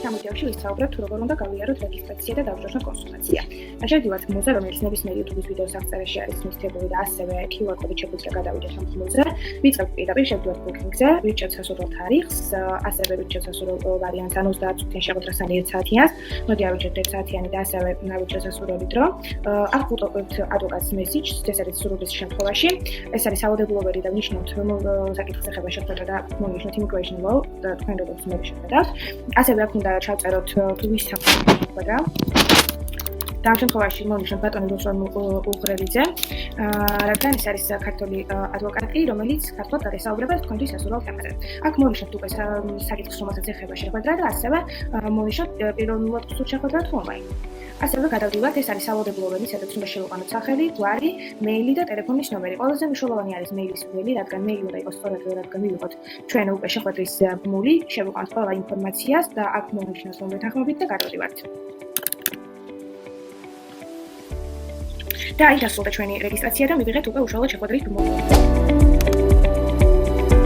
ამ ვიდეოში ვისაუბრებ თუ როგორ უნდა გავიაროთ რეგისტრაცია და დავჯეროთ კონსულტაცია. შევდივართ ხმულზე, რომელიც ნებისმიერ YouTube-ის ვიდეოს აღწერაში არის მისდეველი და ასევე QR კოდით შეგვიძლია გადავიდეთ ამ ხმულზე. ვიწყებთ პირდაპირ შევდივართ ბუკინგზე, ვირჩევთ სასურველ თარიღს, ასევე ვირჩევთ სასურველ ვარიანტს, ან 30 წუთიან შეხვედრასთან 1 საათიანს. მოდი ავირჩევთ 1 საათიანი და ასევე ვირჩევთ სასურველი დრო. აქ ვუტყობთ ადვოკატს მესიჯს, ეს არის სურვილის შემთხვევაში. ეს არის სავალდებულებელი და ვნიშნავთ რომ საკითხს ეხება შეხვედრა და მოვნიშნოთ immigration law და თქვენ როგორც მე შეხედავთ. ასევე აქ უნდა ჩავწეროთ თუ ვის შეხვედრა. და ამ შემთხვევაში მოვნიშნოთ ბატონი რუსლან უღრელიძე, რადგან ეს არის ქართული ადვოკატი, რომელიც ქართულად გადაესაუბრება თქვენთვის სასურველ თემაზე. აქ მოვნიშნოთ უკვე საკითხს, რომელსაც ეხება შეხვედრა და ასევე მოვნიშნოთ პირველად სულ შეხვედრა თუ ონლაინ. ასევე გადავდივართ, ეს არის სავალდებულებელი, სადაც უნდა შევიყვანოთ სახელი, გვარი, მეილი და ტელეფონის ნომერი. ყველაზე მნიშვნელოვანი არის მეილის ველი, რადგან მეილი უნდა იყოს სწორად, რადგან მივიღოთ ჩვენ უკვე შეხვედრის ბმული, შევიყვანოთ ყველა ინფორმაციას და აქ მოვნიშნოთ რომ ვეთანხმებით და გადავდივართ. და აი დასრულდა ჩვენი რეგისტრაცია და მივიღეთ უკვე უშუალოდ შეხვედრის ბმული.